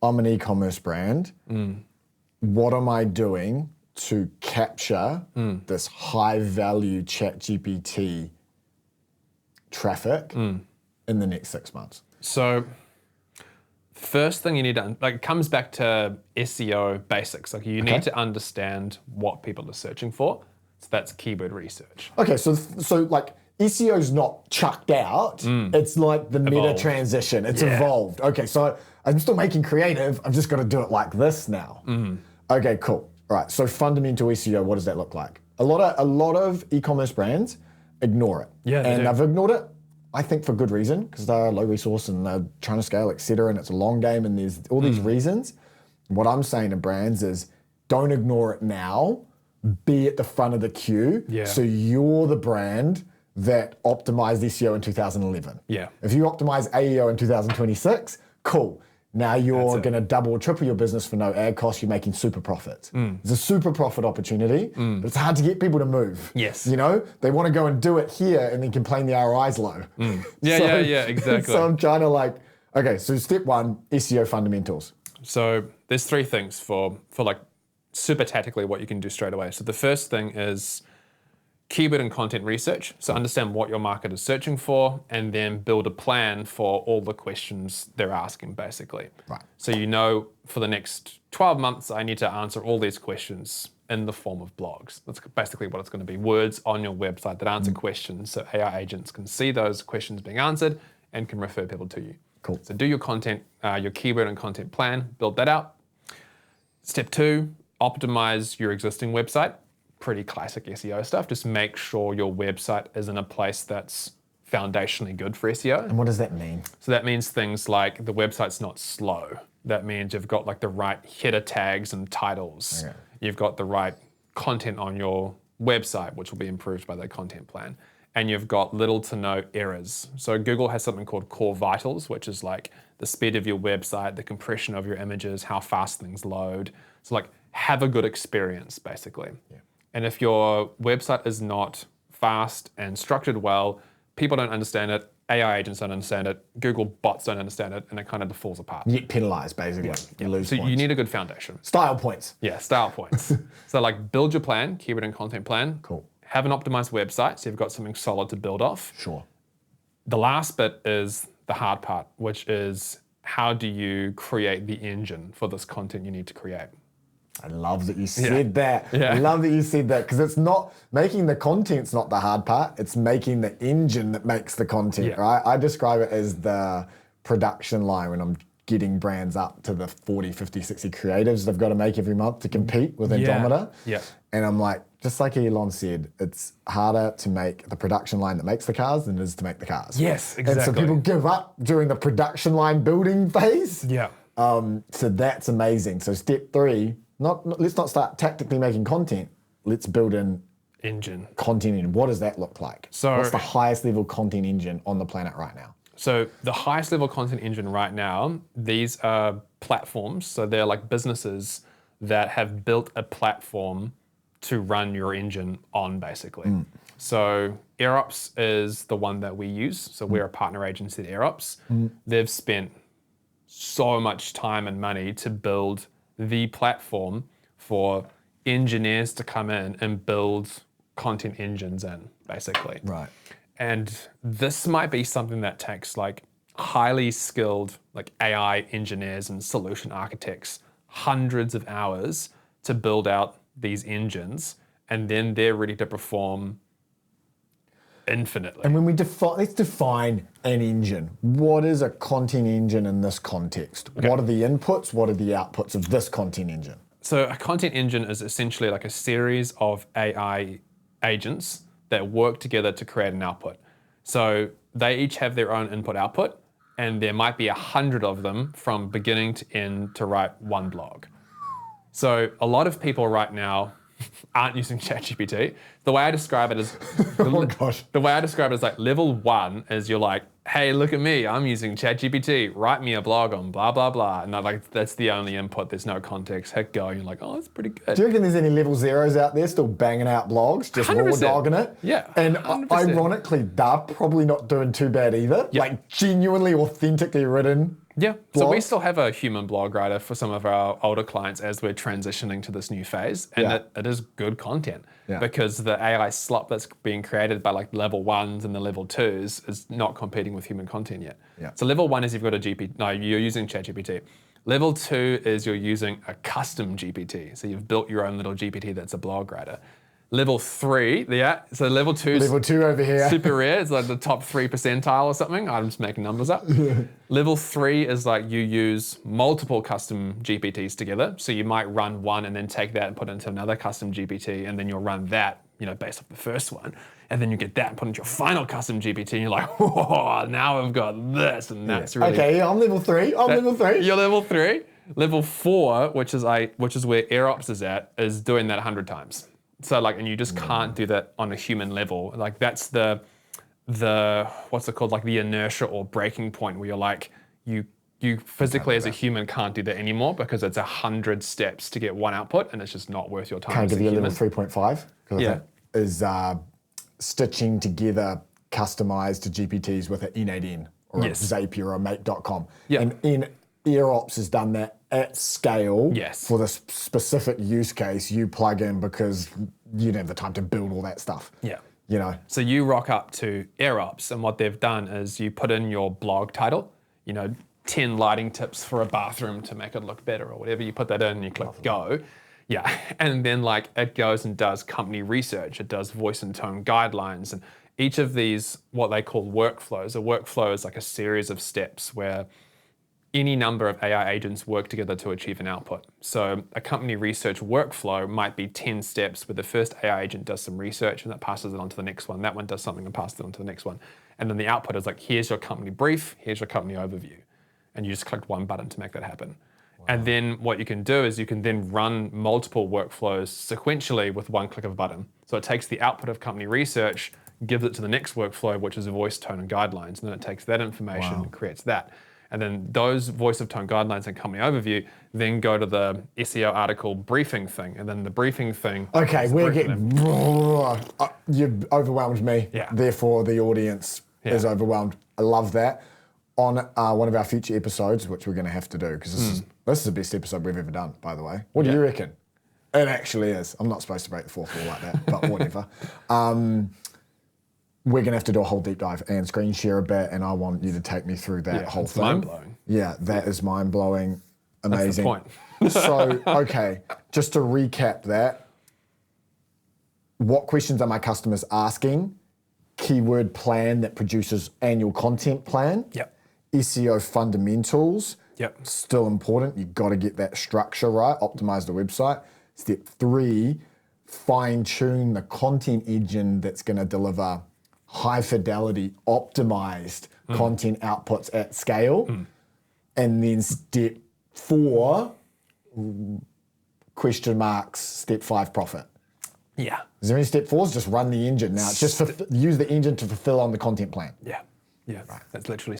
I'm an e-commerce brand. What am I doing to capture this high-value ChatGPT traffic in the next 6 months? So first thing you need to, it comes back to SEO basics. Like you need to understand what people are searching for. So that's keyword research. Okay, so like SEO's not chucked out. It's like the meta transition. It's evolved. Okay, so I'm still making creative. I've just got to do it like this now. Okay, cool. All right, so fundamental SEO, what does that look like? A lot of e-commerce brands ignore it. And they've ignored it, I think, for good reason, because they're low resource and they're trying to scale, et cetera, and it's a long game and there's all these reasons. What I'm saying to brands is don't ignore it now. Be at the front of the queue. So you're the brand that optimized SEO in 2011. If you optimize AEO in 2026, cool. Now you're going to double or triple your business for no ad costs. You're making super profits. It's a super profit opportunity, but it's hard to get people to move. You know, they want to go and do it here and then complain the ROI's low. Exactly. So I'm trying to okay, so step one, SEO fundamentals. So there's three things for like super tactically what you can do straight away. So the first thing is keyword and content research. So understand what your market is searching for and then build a plan for all the questions they're asking, basically. So you know for the next 12 months, I need to answer all these questions in the form of blogs. That's basically what it's going to be. Words on your website that answer questions so AI agents can see those questions being answered and can refer people to you. Cool. So do your content, your keyword and content plan, build that out. Step two, optimize your existing website. Pretty classic SEO stuff. Just make sure your website is in a place that's foundationally good for SEO. And what does that mean? So that means things like the website's not slow. That means you've got like the right header tags and titles. You've got the right content on your website, which will be improved by the content plan. And you've got little to no errors. So Google has something called Core Vitals, which is like the speed of your website, the compression of your images, how fast things load. So like have a good experience, basically. And if your website is not fast and structured well, people don't understand it, AI agents don't understand it, Google bots don't understand it, and it kind of falls apart. You get penalized, basically. You lose so points. you need a good foundation. Style points. Style points. So like build your plan, keyword and content plan. Cool. Have an optimized website, so you've got something solid to build off. Sure. The last bit is the hard part, which is how do you create the engine for this content you need to create? I love that you said that. I love that you said that because it's not making the content's not the hard part. It's making the engine that makes the content, right? I describe it as the production line when I'm getting brands up to the 40, 50, 60 creatives they've got to make every month to compete with Andromeda. And I'm like, just like Elon said, it's harder to make the production line that makes the cars than it is to make the cars. Yes, exactly. And so people give up during the production line building phase. So that's amazing. So step three, let's not start tactically making content. Let's build an engine. Content engine. What does that look like? So what's the highest level content engine on the planet right now? So the highest level content engine right now, these are platforms. So they're like businesses that have built a platform to run your engine on, basically. So AirOps is the one that we use. So we're a partner agency at AirOps. They've spent so much time and money to build the platform for engineers to come in and build content engines in, basically. And this might be something that takes like highly skilled like AI engineers and solution architects hundreds of hours to build out these engines, and then they're ready to perform infinitely. And when we let's define an engine. What is a content engine in this context? What are the inputs? What are the outputs of this content engine? So a content engine is essentially like a series of AI agents that work together to create an output. So they each have their own input-output, and there might be 100 of them from beginning to end to write one blog. So a lot of people right now aren't using ChatGPT. The way I describe it is, the way I describe it is like level one is you're like, hey, look at me, I'm using ChatGPT. Write me a blog on blah, blah, blah. And like, that's the only input. There's no context. Hit go. And you're like, oh, that's pretty good. Do you reckon there's any level zeros out there still banging out blogs, just 100%. Raw dogging it? And 100%. Ironically, they're probably not doing too bad either. Like genuinely, authentically written Yeah. So we Blog? still have a human blog writer for some of our older clients as we're transitioning to this new phase. And Yeah. it is good content Yeah. because the AI slop that's being created by like level 1s and the level 2s is not competing with human content yet. Yeah. So level 1 is you've got a GPT. No, you're using ChatGPT. Level 2 is you're using a custom GPT. So you've built your own little GPT that's a blog writer. Level 3, so level 2 is Level 2 over here. super rare. It's like the top 3 percentile or something. I'm just making numbers up. Level 3 is like you use multiple custom GPTs together. So you might run one and then take that and put it into another custom GPT, and then you'll run that, based off the first one. And then you get that and put into your final custom GPT, and you're like, whoa, now I've got this, and that's really... Okay, I'm level 3. Level 3. You're level 3. Level 4, which is where AirOps is at, is doing that 100 times. So and you just can't do that on a human level. Like that's the what's it called? Like the inertia or breaking point where you're like, you physically as a human can't do that anymore because it's 100 steps to get one output and it's just not worth your time. Can I as give a you a human. level 3.5? Yeah. That is stitching together customized GPTs with an N8N or a Zapier or a Mate.com. Yeah. And in AirOps has done that at scale for the specific use case you plug in because you don't have the time to build all that stuff. Yeah. So you rock up to AirOps and what they've done is you put in your blog title, 10 lighting tips for a bathroom to make it look better or whatever. You put that in and you click go. Yeah. And then it goes and does company research. It does voice and tone guidelines. And each of these, what they call workflows, a workflow is like a series of steps where any number of AI agents work together to achieve an output. So a company research workflow might be 10 steps where the first AI agent does some research and that passes it on to the next one. That one does something and passes it on to the next one. And then the output is like, here's your company brief, here's your company overview. And you just click one button to make that happen. Wow. And then what you can do is you can then run multiple workflows sequentially with one click of a button. So it takes the output of company research, gives it to the next workflow, which is a voice, tone, and guidelines. And then it takes that information and creates that. And then those voice of tone guidelines and company overview then go to the SEO article briefing thing. And then the briefing thing... Okay, we're getting... You've overwhelmed me. Yeah. Therefore, the audience is overwhelmed. I love that. On one of our future episodes, which we're going to have to do, because this is the best episode we've ever done, by the way. What do you reckon? It actually is. I'm not supposed to break the fourth wall like that, but whatever. We're going to have to do a whole deep dive and screen share a bit, and I want you to take me through that whole thing. Mind-blowing. Yeah, that is mind-blowing. Amazing. That's the point. So, okay, just to recap that, what questions are my customers asking? Keyword plan that produces annual content plan. Yep. SEO fundamentals. Yep. Still important. You've got to get that structure right, optimize the website. Step 3, fine-tune the content engine that's going to deliver high fidelity, optimized content outputs at scale. And then step 4, question marks, step 5, profit. Yeah. Is there any step 4s? Just run the engine. Now it's just use the engine to fulfill on the content plan. Yeah. Yeah. Right. That's literally